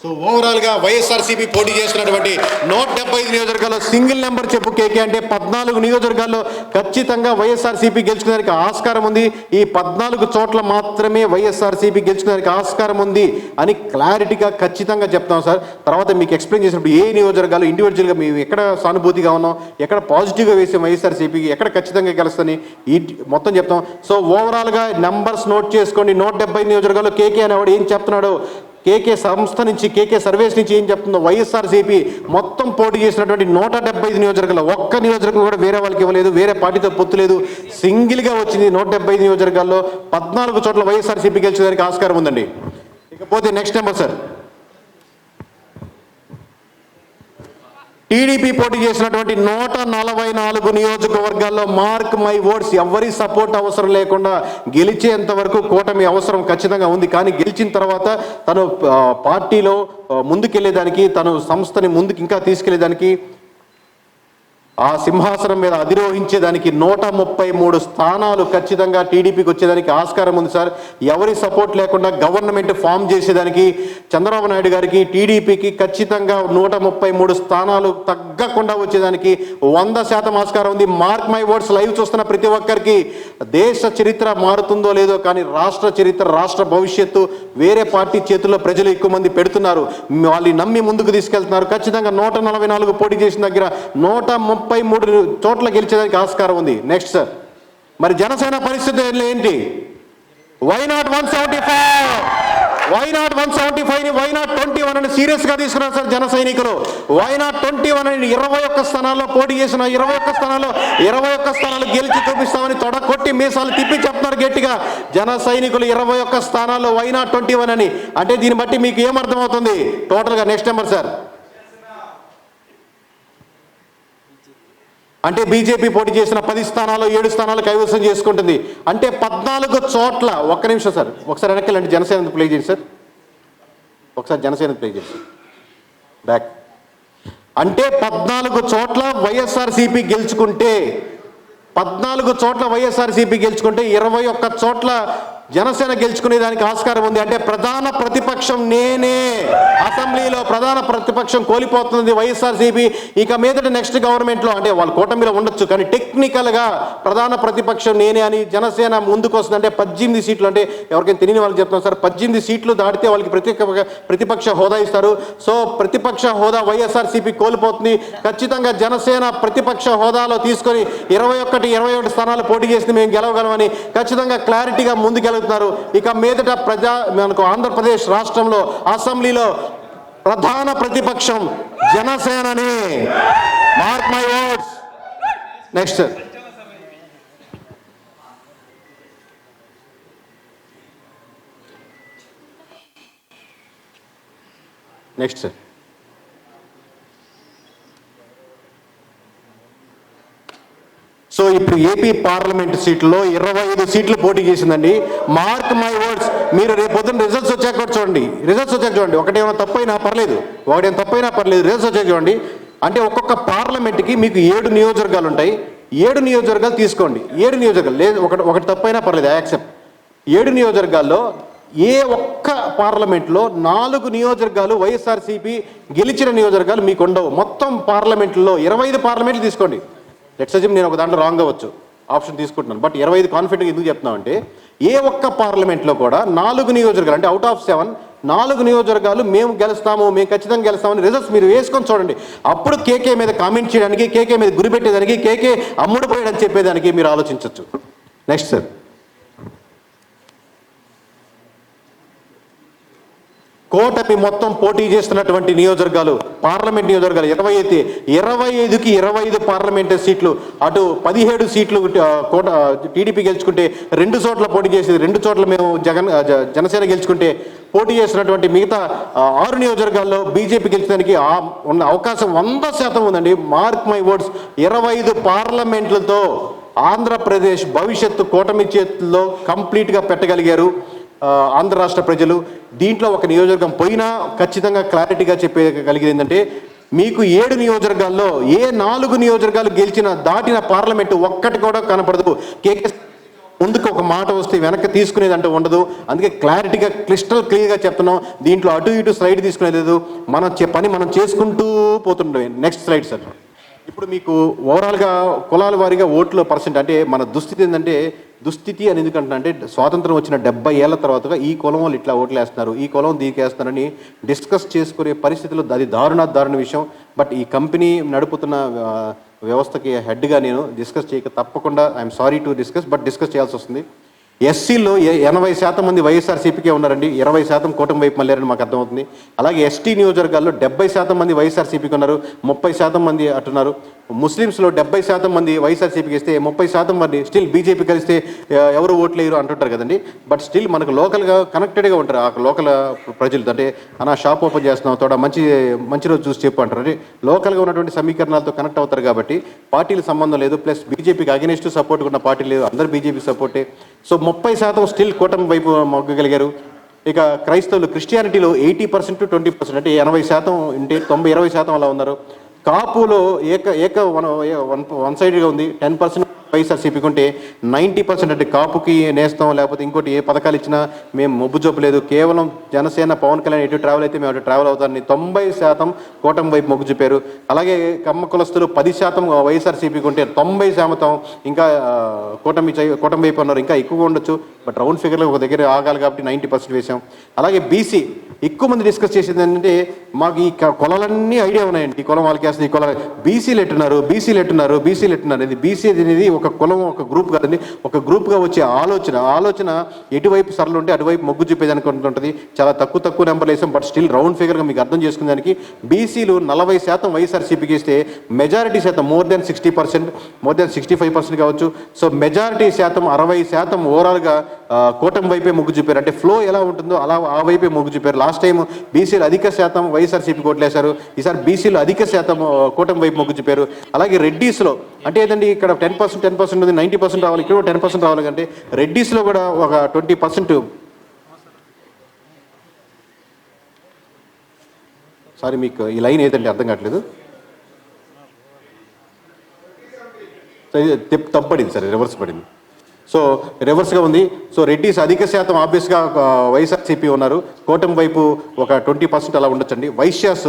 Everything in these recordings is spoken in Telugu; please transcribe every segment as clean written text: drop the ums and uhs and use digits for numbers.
సో ఓవరాల్గా వైఎస్ఆర్సీపీ పోటీ చేస్తున్నటువంటి 175 నియోజకవర్గాల్లో సింగిల్ నెంబర్ చెప్పు కేకే అంటే 14 నియోజకవర్గాల్లో ఖచ్చితంగా వైఎస్ఆర్సీపీ గెలుచుకునేదానికి ఆస్కారం ఉంది. ఈ 14 చోట్ల మాత్రమే వైఎస్ఆర్సీపీ గెలుచుకునేదానికి ఆస్కారం ఉంది అని క్లారిటీగా ఖచ్చితంగా చెప్తాం సార్. తర్వాత మీకు ఎక్స్ప్లెయిన్ చేసినప్పుడు ఏ నియోజకవర్గాలు ఇండివిజువల్గా మేము ఎక్కడ సానుభూతిగా ఉన్నాం, ఎక్కడ పాజిటివ్గా వేసాం వైఎస్ఆర్సీపీకి, ఎక్కడ ఖచ్చితంగా గెలుస్తుంది ఈ మొత్తం చెప్తాం. సో ఓవరాల్గా నెంబర్స్ నోట్ చేసుకోండి. 175 నియోజకవర్గాల్లో కేకే అనేవాడు ఏం చెప్తున్నాడు, కేకే సంస్థ నుంచి, కేకే సర్వేస్ నుంచి ఏం చెప్తుందో, వైఎస్ఆర్సీపీ మొత్తం పోటీ చేసినటువంటి 175 నియోజకవర్గాల్లో ఒక్క నియోజకవర్గం కూడా వేరే వాళ్ళకి ఇవ్వలేదు, వేరే పార్టీతో పొత్తు లేదు, సింగిల్గా వచ్చింది. 175 నియోజకవర్గాల్లో 14 చోట్ల వైఎస్ఆర్సీపీ గెలిచేదానికి ఆస్కారం ఉందండి. ఇకపోతే నెక్స్ట్ నెంబర్ సార్, టీడీపీ పోటీ చేసినటువంటి 144 నియోజకవర్గాల్లో మార్క్ మై ఓట్స్ ఎవరి సపోర్ట్ అవసరం లేకుండా గెలిచేంత వరకు కూటమి అవసరం ఖచ్చితంగా ఉంది. కానీ గెలిచిన తర్వాత తను పార్టీలో ముందుకెళ్లేదానికి, తను సంస్థని ముందుకు ఇంకా తీసుకెళ్లేదానికి, ఆ సింహాసనం మీద అధిరోహించేదానికి 133 స్థానాలు ఖచ్చితంగా టీడీపీకి వచ్చేదానికి ఆస్కారం ఉంది సార్. ఎవరి సపోర్ట్ లేకుండా గవర్నమెంట్ ఫామ్ చేసేదానికి చంద్రబాబు నాయుడు గారికి, టీడీపీకి ఖచ్చితంగా 133 స్థానాలు తగ్గకుండా వచ్చేదానికి 100% ఆస్కారం ఉంది. Mark my words. లైవ్ చూస్తున్న ప్రతి ఒక్కరికి దేశ చరిత్ర మారుతుందో లేదో కానీ రాష్ట్ర చరిత్ర, రాష్ట్ర భవిష్యత్తు వేరే పార్టీ చేతుల్లో ప్రజలు ఎక్కువ మంది పెడుతున్నారు. వాళ్ళని నమ్మి ముందుకు తీసుకెళ్తున్నారు. ఖచ్చితంగా 144 పోటీ చేసిన దగ్గర 133 చోట్ల గెలిచేదానికి ఆస్కారం ఉంది. నెక్స్ట్ సార్, మరి జనసేన పరిస్థితి ఏంటి? వైనాట్ 175, వైనాట్ 175ని వైనాట్ 21 అని సీరియస్గా తీసుకున్నారు సార్ జన సైనికులు. వైనాట్ 21 అని 21 స్థానాల్లో పోటీ చేసిన 21 స్థానాలు గెలిచి చూపిస్తామని తొడకొట్టి మీసాలు తిప్పి చెప్తున్నారు గట్టిగా జన సైనికులు. 21 స్థానాల్లో వైనాట్ 21 అని అంటే దీన్ని బట్టి మీకు ఏమర్థమవుతుంది టోటల్గా? నెక్స్ట్ నెంబర్ సార్, అంటే బీజేపీ పోటీ చేసిన 10 స్థానాలు 7 స్థానాలు కైవసం చేసుకుంటుంది. అంటే 14 చోట్ల, ఒక్క నిమిషం సార్, ఒకసారి వెనక్కి జనసేన ప్లే చేయండి సార్, ఒకసారి జనసేన ప్లే చేయండి బ్యాక్. అంటే 14 చోట్ల వైఎస్ఆర్సీపీ గెలుచుకుంటే, 14 చోట్ల వైఎస్ఆర్సీపీ గెలుచుకుంటే 21 చోట్ల జనసేన గెలుచుకునే దానికి ఆస్కారం ఉంది. అంటే ప్రధాన ప్రతిపక్షం నేనే, అసెంబ్లీలో ప్రధాన ప్రతిపక్షం కోల్పోతుంది వైఎస్ఆర్సీపీ. ఇక మీదట నెక్స్ట్ గవర్నమెంట్లో అంటే వాళ్ళు కూటమిలో ఉండొచ్చు కానీ టెక్నికల్గా ప్రధాన ప్రతిపక్షం నేనే అని జనసేన ముందుకు వస్తుంది. అంటే 18 సీట్లు, అంటే ఎవరికైనా తెలియని వాళ్ళకి చెప్తున్నాం సార్, 18 సీట్లు దాటితే వాళ్ళకి ప్రతిపక్ష హోదా ఇస్తారు. సో ప్రతిపక్ష హోదా వైఎస్ఆర్సీపీ కోల్పోతుంది. ఖచ్చితంగా జనసేన ప్రతిపక్ష హోదాలో తీసుకొని 21 స్థానాలు పోటీ చేసింది, మేము గెలవగలమని ఖచ్చితంగా క్లారిటీగా ముందుకెళ్ళ. ఇక మీదట మనకు ఆంధ్రప్రదేశ్ రాష్ట్రంలో అసెంబ్లీలో ప్రధాన ప్రతిపక్షం జనసేనని. Mark my words. Next next so ఇప్పుడు ఏపీ పార్లమెంట్ సీట్లో 25 సీట్లు పోటీ చేసిందండి. Mark my words. మీరు రేపు పొద్దున్న రిజల్ట్స్ వచ్చాక కూడా చూడండి, రిజల్ట్స్ వచ్చాక చూడండి, ఒకటేమైనా తప్పైనా పర్లేదు, రిజల్ట్స్ వచ్చాక చూడండి. అంటే ఒక్కొక్క పార్లమెంట్కి మీకు 7 నియోజకవర్గాలు ఉంటాయి. 7 నియోజకవర్గాలు తీసుకోండి. 7 నియోజకవర్గాలు లేదు, ఒకటి తప్పైనా పర్లేదు, యాక్సెప్ట్. 7 నియోజకవర్గాల్లో ఏ ఒక్క పార్లమెంట్లో 4 నియోజకవర్గాలు వైఎస్ఆర్సీపీ గెలిచిన నియోజకవర్గాలు మీకు ఉండవు. మొత్తం పార్లమెంట్లో 25 పార్లమెంట్లు తీసుకోండి. లెట్స్ అజ్యూమ్ నేను ఒక దాంట్లో రాంగ్ అవ్వచ్చు, ఆప్షన్ తీసుకుంటున్నాను, బట్ 25 కాన్ఫిడెంట్గా ఎందుకు చెప్తున్నాం అంటే ఏ ఒక్క పార్లమెంట్లో కూడా 4 నియోజకవర్గాలు అంటే అవుట్ ఆఫ్ 7 4 నియోజకవర్గాలు మేము గెలుస్తాము, మేము ఖచ్చితంగా గెలుస్తామని రిజల్ట్స్ మీరు వేసుకొని చూడండి. అప్పుడు కేకే మీద కామెంట్ చేయడానికి, కేకే మీద గురిపెట్టేదానికి, కేకే అమ్ముడు పోయడానికి చెప్పేదానికి మీరు ఆలోచించవచ్చు. నెక్స్ట్ సార్, కూటమి మొత్తం పోటీ చేస్తున్నటువంటి నియోజకవర్గాలు, పార్లమెంట్ నియోజకవర్గాలు 25కి 25 పార్లమెంట్ సీట్లు. అటు 17 సీట్లు టీడీపీ గెలుచుకుంటే 2 చోట్ల పోటీ చేసేది, 2 చోట్ల మేము జనసేన గెలుచుకుంటే పోటీ చేసినటువంటి మిగతా 6 నియోజకవర్గాల్లో బీజేపీ గెలిచడానికి ఉన్న అవకాశం 100% ఉందండి. Mark my words. 25 పార్లమెంట్లతో ఆంధ్రప్రదేశ్ భవిష్యత్తు కూటమి చేతుల్లో కంప్లీట్గా పెట్టగలిగారు ఆంధ్ర రాష్ట్ర ప్రజలు. దీంట్లో ఒక నియోజకవర్గం పోయినా ఖచ్చితంగా క్లారిటీగా చెప్పగలిగేది ఏంటంటే మీకు 7 నియోజకవర్గాల్లో ఏ 4 నియోజకవర్గాలు గెలిచిన దాటిన పార్లమెంటు ఒక్కటి కూడా కనపడదు. కేకే ముందుకు ఒక మాట వస్తే వెనక్కి తీసుకునేది అంటూ ఉండదు. అందుకే క్లారిటీగా క్లిస్టల్ క్లియర్గా చెప్తున్నాం. దీంట్లో అటు ఇటు స్లైడ్ తీసుకునేది లేదు. పని మనం చేసుకుంటూ పోతుండే. Next slide sir. ఇప్పుడు మీకు ఓవరాల్గా కులాల వారీగా ఓట్ల పర్సెంట్ అంటే మన దుస్థితి ఏంటంటే, దుస్థితి అని ఎందుకంటున్నా అంటే స్వాతంత్రం వచ్చిన 70 ఏళ్ల తర్వాత ఈ కులం వాళ్ళు ఇట్లా ఓట్లు వేస్తున్నారు, ఈ కులం దీనికి వేస్తున్నారని డిస్కస్ చేసుకునే పరిస్థితుల్లో అది దారుణ విషయం. బట్ ఈ కంపెనీ నడుపుతున్న వ్యవస్థకి హెడ్గా నేను డిస్కస్ చేయక తప్పకుండా ఐఎమ్ సారీ టు డిస్కస్ చేయాల్సి వస్తుంది. ఎస్సీలో 80% మంది వైఎస్ఆర్సీపీకే ఉన్నారండి, 20% కూటమి వైపు మళ్ళారని మాకు అర్థమవుతుంది. అలాగే ఎస్టీ నియోజకవర్గాల్లో 70% మంది వైఎస్ఆర్సీపీకి ఉన్నారు, 30% మంది అట్టున్నారు. ముస్లిమ్స్లో 70% మంది వైఎస్ఆర్సీపీకి ఇస్తే 30% మంది స్టిల్ బీజేపీ కలిస్తే ఎవరు ఓట్లేరు అంటుంటారు కదండి. బట్ స్టిల్ మనకు లోకల్గా కనెక్టెడ్గా ఉంటారు ఆ లోకల్ ప్రజలు. అంటే అన్న షాప్ ఓపెన్ చేస్తున్నాం తోడ మంచి రోజు చూసి చెప్పు అంటారు. అంటే లోకల్గా ఉన్నటువంటి సమీకరణాలతో కనెక్ట్ అవుతారు కాబట్టి పార్టీలు సంబంధం లేదు. ప్లస్ బీజేపీకి అగెనిస్ట్ సపోర్ట్ ఉన్న పార్టీ లేదు, అందరు బీజేపీ సపోర్టే. సో 30% స్టిల్ కూటమి వైపు మొగ్గగలిగారు. ఇక క్రైస్తవులు క్రిస్టియానిటీలో 80% to 20% అంటే 80% ఉంటే 90-20% అలా ఉన్నారు. కాపులో వన్ సైడ్గా ఉంది, 10% వైఎస్ఆర్సీపీకి ఉంటే 90% అంటే కాపుకి నేస్తాం లేకపోతే ఇంకోటి ఏ పథకాలు ఇచ్చినా మేము మొబ్బు చూపలేదు, కేవలం జనసేన పవన్ కళ్యాణ్ ఎటు ట్రావెల్ అయితే మేము అటు ట్రావెల్ అవుతారని 90% కూటమి వైపు మొగ్గు చూపారు. అలాగే కమ్మ కులస్తులు 10% వైఎస్ఆర్సీపీకి ఉంటే 90% ఇంకా కూటమి వైపు ఉన్నారు. ఇంకా ఎక్కువగా ఉండొచ్చు, బట్ రౌండ్ ఫిగర్లో ఒక దగ్గర ఆగాలి కాబట్టి 90% వేసాం. అలాగే బీసీ ఎక్కువ మంది డిస్కస్ చేసేది ఏంటంటే మాకు ఈ కులాలన్నీ ఐడియా ఉన్నాయండి, ఈ కులం వాళ్ళకి వేస్తుంది, ఈ కులం బీసీలు ఎట్టున్నారు అనేది. బీసీ అనేది ఒక కులం ఒక గ్రూప్ కాదండి, ఒక గ్రూప్గా వచ్చే ఆలోచన ఎటువైపు సరళ ఉంటే అటువైపు మొగ్గు చూపేదానికి ఉంటుంది. చాలా తక్కువ నెంబర్లు వేసాం, బట్ స్టిల్ రౌండ్ ఫిగర్గా మీకు అర్థం చేసుకునే దానికి బీసీలు 40% వైఎస్ఆర్సీపీకి ఇస్తే మెజారిటీ శాతం మోర్ దెన్ 65% కావచ్చు. సో మెజారిటీ శాతం 60% ఓవరాల్గా కూటమి వైపే మొగ్గు చూపారు. అంటే ఫ్లో ఎలా ఉంటుందో అలా ఆ వైపే మొగ్గు చూపారు. లాస్ట్ టైం బీసీలు అధిక శాతం వైఎస్ఆర్సీపీ ఓట్లేశారు, ఈసారి బీసీలు అధిక శాతం కూటమి వైపు మొగ్గు చూపారు. అలాగే రెడ్డీస్లో అంటే ఏంటంటే ఇక్కడ 10% ఉంది, 90% రావాలి, ఇక్కడ 10% రావాలి. అంటే రెడ్డీస్లో కూడా ఒక 20%. సారీ మీకు ఈ లైన్ ఏదంటే అర్థం కావట్లేదు, తప్పడింది సార్, రివర్స్ పడింది. సో రివర్స్గా ఉంది. సో రెడ్డిస్ అధిక శాతం ఆబ్వియస్గా వైఎస్ఆర్సీపీ ఉన్నారు, కూటమి వైపు ఒక 20% అలా ఉండొచ్చండి. వైశ్యాస్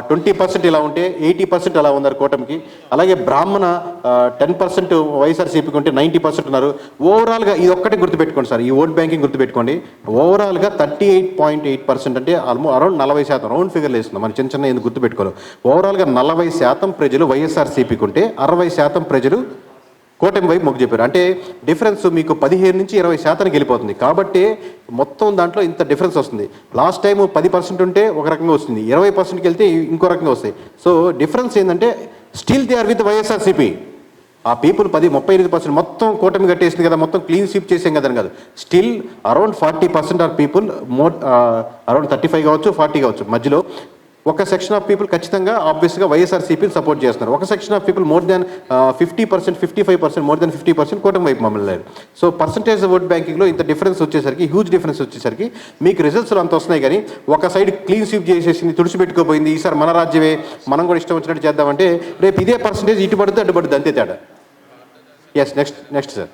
20% ఇలా ఉంటే 80% అలా ఉన్నారు కూటమికి. అలాగే బ్రాహ్మణ 10% వైఎస్ఆర్సీపీకి ఉంటే 90% ఉన్నారు. ఓవరాల్గా ఇది ఒక్కటే గుర్తుపెట్టుకోండి సార్, ఈ ఓట్ బ్యాంకింగ్ గుర్తుపెట్టుకోండి. ఓవరాల్గా 38.8% అంటే అరౌండ్ 40% రౌండ్ ఫిగర్లు వేస్తున్నాం మనం చిన్న ఎందుకు గుర్తుపెట్టుకోవాలి. ఓవరాల్గా 40% ప్రజలు వైఎస్ఆర్సీపీకి ఉంటే 60% ప్రజలు కూటమి వైపు మొగ్గు చెప్పారు. అంటే డిఫరెన్స్ మీకు 15 నుంచి 20% వెళ్ళిపోతుంది. కాబట్టి మొత్తం దాంట్లో ఇంత డిఫరెన్స్ వస్తుంది. లాస్ట్ టైం 10% ఉంటే ఒక రకంగా వస్తుంది, 20%కి వెళ్తే ఇంకో రకంగా వస్తాయి. సో డిఫరెన్స్ ఏంటంటే still they are with YSRCP. ఆ పీపుల్ 38% మొత్తం కూటమి కట్టేసింది కదా, మొత్తం క్లీన్ స్వీప్ చేసాం కదా అని కాదు. Still around 40% are people around 35 కావచ్చు 40 కావచ్చు మధ్యలో ఒక సెక్షన్ ఆఫ్ పీపుల్ ఖచ్చితంగా ఆబ్వియస్గా వైఎస్ఆర్సీపీని సపోర్ట్ చేస్తున్నారు. ఒక section of people more than 50%, 55%, more than 50% కూటమి వైపు మమ్మల్ని లేదు. సో పర్సంటేజ్ ఓట్ బ్యాంకింగ్లో ఇంత డిఫరెన్స్ వచ్చేసరికి, హ్యూజ్ డిఫరెన్స్ వచ్చేసరికి మీకు రిజల్ట్స్లో అంత వస్తున్నాయి. కానీ ఒక సైడ్ క్లీన్ స్వీప్ చేసేసింది, తుడిచిపెట్టుకోపోయింది, ఈసారి మన రాజ్యమే మనం కూడా ఇష్టం వచ్చినట్టు చేద్దామంటే రేపు ఇదే పర్సంటేజ్ ఇటు పడుతుంది అడ్డు పడుతుంది, అంతే తేడా. Yes next sir.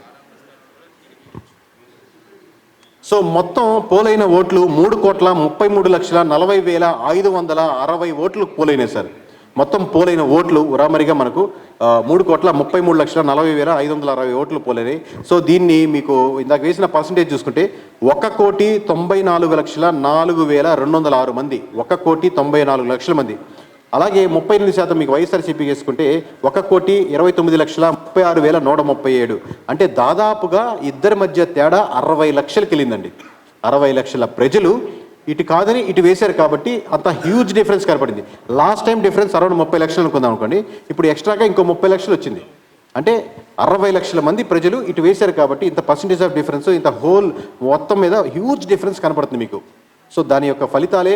సో మొత్తం పోలైన ఓట్లు 3,33,40,560 ఓట్లు పోలైనాయి సార్. మొత్తం పోలైన ఓట్లు ఉరామరిగా మనకు 3,33,40,560 ఓట్లు పోలైనాయి. సో దీన్ని మీకు ఇందాక వేసిన పర్సంటేజ్ చూసుకుంటే 1,94,04,206 మంది, 1,94,00,000 మంది. అలాగే 38% మీకు వైఎస్ఆర్సీపీ వేసుకుంటే 1,29,36,137. అంటే దాదాపుగా ఇద్దరి మధ్య తేడా 60 లక్షలకి వెళ్ళిందండి. 60 లక్షల ప్రజలు ఇటు కాదని ఇటు వేశారు కాబట్టి అంత హ్యూజ్ డిఫరెన్స్ కనపడింది. లాస్ట్ టైం డిఫరెన్స్ అరౌండ్ 30 లక్షలు అనుకుందాం అనుకోండి, ఇప్పుడు ఎక్స్ట్రాగా ఇంకో 30 లక్షలు వచ్చింది. అంటే 60 లక్షల మంది ప్రజలు ఇటు వేశారు కాబట్టి ఇంత పర్సంటేజ్ ఆఫ్ డిఫరెన్స్, ఇంత హోల్ మొత్తం మీద హ్యూజ్ డిఫరెన్స్ కనపడుతుంది మీకు. సో దాని యొక్క ఫలితాలే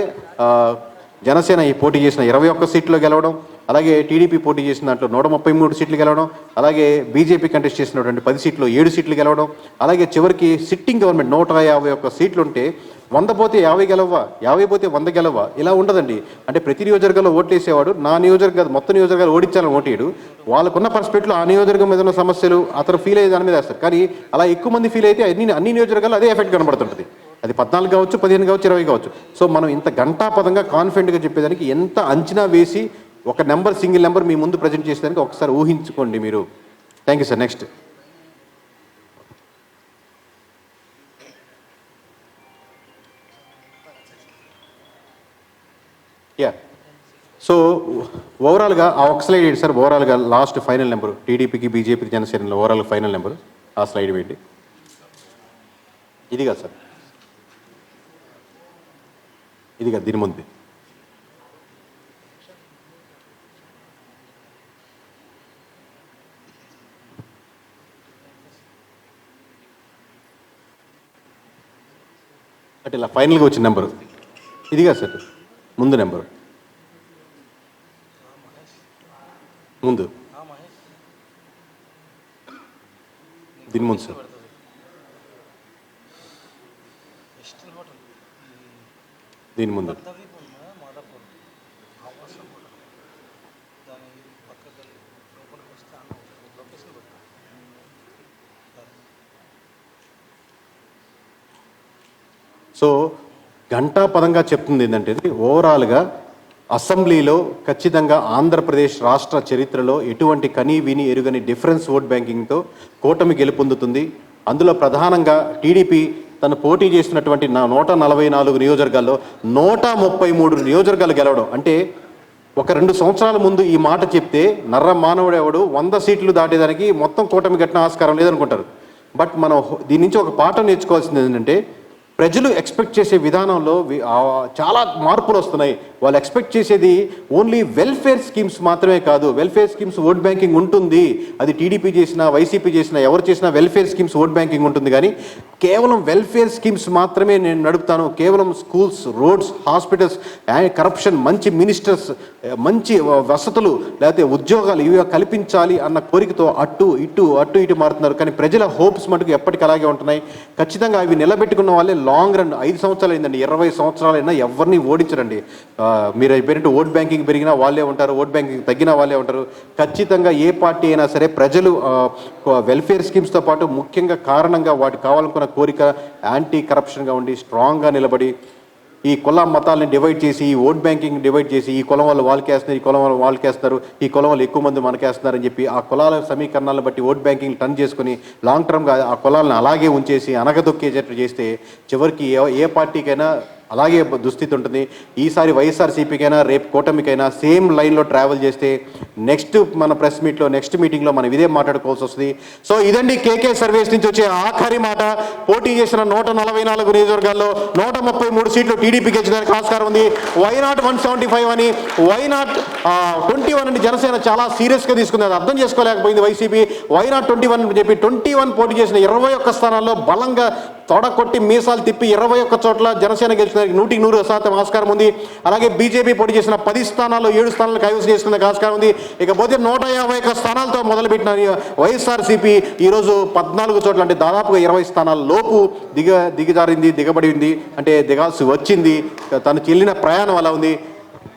జనసేన ఈ పోటీ చేసిన 21 సీట్లో గెలవడం, అలాగే టీడీపీ పోటీ చేసిన దాంట్లో 133 సీట్లు గెలవడం, అలాగే బీజేపీ కంటెస్ట్ చేసినటువంటి 10 సీట్లు 7 సీట్లు గెలవడం, అలాగే చివరికి సిట్టింగ్ గవర్నమెంట్ 151 సీట్లు ఉంటే 100 పోతే 50 గెలవా, 50 పోతే 100 గెలవా, ఇలా ఉండదండి. అంటే ప్రతి నియోజకవర్గంలో ఓట్లు వేసేవాడు నా నియోజకవర్గం మొత్తం నియోజకవర్గాలు ఓడించాలని ఓటేయడు. వాళ్ళకున్న పర్స్పెక్టివ్లో ఆ నియోజకవర్గం మీద ఉన్న సమస్యలు అతను ఫీల్ అయ్యే దాని మీద వేస్తారు. కానీ అలా ఎక్కువ మంది ఫీల్ అయితే అన్ని నియోజకవర్గాలు అదే ఎఫెక్ట్ కనబడుతుంటుంది. అది 14 కావచ్చు, 15 కావచ్చు, 20 కావచ్చు. సో మనం ఇంత గంటాపదంగా కాన్ఫిడెంట్గా చెప్పేదానికి ఎంత అంచనా వేసి ఒక సింగిల్ నెంబర్ మీ ముందు ప్రజెంట్ చేసేదానికి ఒకసారి ఊహించుకోండి మీరు. Thank you sir. Next. Yeah, so ఓవరాల్గా ఆ ఒక స్లైడ్ ఏంటి సార్, ఓవరాల్గా లాస్ట్ ఫైనల్ నెంబరు టీడీపీకి బీజేపీకి జనసేనలో ఓవరాల్ ఫైనల్ నెంబరు ఆ స్లైడ్ వేయండి. ఇది కాదు సార్, ఇది కాదు, దీని ముందు అంటే ఇలా ఫైనల్గా వచ్చిన నెంబరు ఇది కాదు సార్, ముందు నెంబరు ముందు దీని ముందు సార్. దీని ముందు సో ఘంటాపదంగా చెప్తుంది ఏంటంటే ఓవరాల్గా అసెంబ్లీలో ఖచ్చితంగా ఆంధ్రప్రదేశ్ రాష్ట్ర చరిత్రలో ఎటువంటి కనీ విని ఎరుగని డిఫరెన్స్ ఓట్ బ్యాంకింగ్తో కూటమి గెలుపొందుతుంది. అందులో ప్రధానంగా టీడీపీ తను పోటీ చేసినటువంటి 144 నియోజకవర్గాల్లో 133 నియోజకవర్గాలు గెలవడం అంటే ఒక 2 సంవత్సరాల ముందు ఈ మాట చెప్తే నర్ర మానవుడు ఎవడు 100 సీట్లు దాటేదానికి మొత్తం కూటమి గట్టిన ఆస్కారం లేదనుకుంటారు. బట్ మనం దీని నుంచి ఒక పాఠం నేర్చుకోవాల్సింది ఏంటంటే ప్రజలు ఎక్స్పెక్ట్ చేసే విధానంలో చాలా మార్పులు వస్తున్నాయి. వాళ్ళు ఎక్స్పెక్ట్ చేసేది ఓన్లీ వెల్ఫేర్ స్కీమ్స్ మాత్రమే కాదు. వెల్ఫేర్ స్కీమ్స్ ఓట్ బ్యాంకింగ్ ఉంటుంది, అది టీడీపీ చేసినా వైసీపీ చేసినా ఎవరు చేసినా వెల్ఫేర్ స్కీమ్స్ ఓట్ బ్యాంకింగ్ ఉంటుంది. కానీ కేవలం వెల్ఫేర్ స్కీమ్స్ మాత్రమే నేను నడుపుతాను, కేవలం స్కూల్స్, రోడ్స్, హాస్పిటల్స్, కరప్షన్, మంచి మినిస్టర్స్, మంచి వసతులు లేకపోతే ఉద్యోగాలు ఇవి కల్పించాలి అన్న కోరికతో అటు ఇటు మారుతున్నారు. కానీ ప్రజల హోప్స్ మటుకు ఎప్పటికీ అలాగే ఉంటున్నాయి. ఖచ్చితంగా అవి నిలబెట్టుకున్న వాళ్ళే లాంగ్ రన్ 5 సంవత్సరాలు అయిందండి, 20 సంవత్సరాలైనా ఎవరిని ఓడించరండి. మీరు అయిపోయినట్టు ఓట్ బ్యాంకింగ్ పెరిగినా వాళ్ళే ఉంటారు, ఓట్ బ్యాంకింగ్ తగ్గినా వాళ్ళే ఉంటారు. ఖచ్చితంగా ఏ పార్టీ అయినా సరే ప్రజలు వెల్ఫేర్ స్కీమ్స్తో పాటు ముఖ్యంగా కారణంగా వాటికి కావాలనుకున్న కోరిక యాంటీ కరప్షన్గా ఉండి స్ట్రాంగ్గా నిలబడి ఈ కుల మతాలని డివైడ్ చేసి ఈ ఓట్ బ్యాంకింగ్ డివైడ్ చేసి ఈ కులం వాళ్ళు వాళ్ళకేస్తున్నారు, ఈ కులం వాళ్ళు వాళ్ళకేస్తారు, ఈ కులం వాళ్ళు ఎక్కువ మంది మనకేస్తున్నారని చెప్పి ఆ కులాల సమీకరణాలను బట్టి ఓట్ బ్యాంకింగ్ టర్న్ చేసుకుని లాంగ్ టర్మ్గా ఆ కులాలను అలాగే ఉంచేసి అనగదొక్కేటట్టు చేస్తే చివరికి ఏ పార్టీకైనా అలాగే దుస్థితి ఉంటుంది. ఈసారి వైఎస్ఆర్సీపీకైనా రేపు కూటమికైనా సేమ్ లైన్లో ట్రావెల్ చేస్తే నెక్స్ట్ మన ప్రెస్ మీట్లో నెక్స్ట్ మీటింగ్లో మనం ఇదే మాట్లాడుకోవాల్సి వస్తుంది. సో ఇదండి కేకే సర్వీస్ నుంచి వచ్చే ఆఖరి మాట. పోటీ చేసిన 144 నియోజకవర్గాల్లో 133 సీట్లు టీడీపీకి గెలిచడానికి ఆస్కారం ఉంది. వైనాట్ 175 అని, వైనాట్ 21 అని జనసేన చాలా సీరియస్గా తీసుకుంది. అది అర్థం చేసుకోలేకపోయింది వైసీపీ. వైనాట్ 21 అని చెప్పి 21 పోటీ చేసిన 21 స్థానాల్లో బలంగా తొడకొట్టి మీసాలు తిప్పి 21 చోట్ల జనసేన గెలిచినందుకు 100% ఆస్కారం ఉంది. అలాగే బీజేపీ పోటీ చేసిన 10 స్థానాల్లో 7 స్థానాలు కైవసం చేసుకునే ఆస్కారం ఉంది. ఇకపోతే 151 స్థానాలతో మొదలుపెట్టిన వైఎస్ఆర్సీపీ ఈరోజు 14 చోట్ల అంటే దాదాపుగా 20 స్థానాల లోపు దిగబడింది. అంటే దిగాల్సి వచ్చింది. తను చెల్లిన ప్రయాణం అలా ఉంది.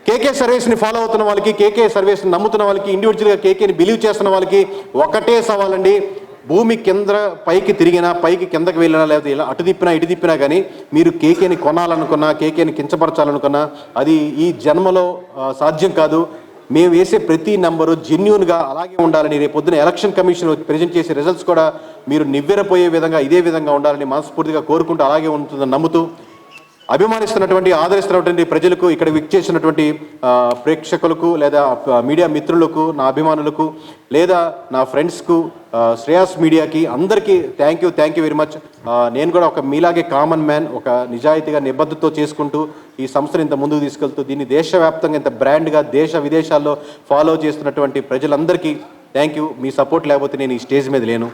కేకే సర్వీస్ని ఫాలో అవుతున్న వాళ్ళకి, కేకే సర్వీస్ని నమ్ముతున్న వాళ్ళకి, ఇండివిజువల్గా కేకేని బిలీవ్ చేస్తున్న వాళ్ళకి ఒకటే సవాలండి. భూమి కింద పైకి తిరిగినా, పైకి కిందకి వెళ్ళినా, లేకపోతే ఇలా అటు తిప్పినా ఇటు తిప్పినా కానీ మీరు కేకేని కొనాలనుకున్నా, కేకేని కించపరచాలనుకున్నా అది ఈ జన్మలో సాధ్యం కాదు. మేము వేసే ప్రతి నెంబరు జెన్యూన్గా అలాగే ఉండాలని, రేపు పొద్దున ఎలక్షన్ కమిషన్ ప్రజెంట్ చేసే రిజల్ట్స్ కూడా మీరు నివ్వెరపోయే విధంగా ఇదే విధంగా ఉండాలని మనస్ఫూర్తిగా కోరుకుంటూ అలాగే ఉంటుందని నమ్ముతూ అభిమానిస్తున్నటువంటి ఆదరిస్తున్నటువంటి ప్రజలకు, ఇక్కడ విచ్చేసినటువంటి ప్రేక్షకులకు లేదా మీడియా మిత్రులకు, నా అభిమానులకు లేదా నా ఫ్రెండ్స్కు, శ్రేయాస్ మీడియాకి అందరికీ థ్యాంక్ యూ వెరీ మచ్. నేను కూడా ఒక మీలాగే కామన్ మ్యాన్, ఒక నిజాయితీగా నిబద్ధతతో చేసుకుంటూ ఈ సంస్థను ఇంత ముందుకు తీసుకెళ్తూ దీన్ని దేశవ్యాప్తంగా ఇంత బ్రాండ్గా దేశ విదేశాల్లో ఫాలో చేస్తున్నటువంటి ప్రజలందరికీ థ్యాంక్ యూ. మీ సపోర్ట్ లేకపోతే నేను ఈ స్టేజ్ మీద లేను.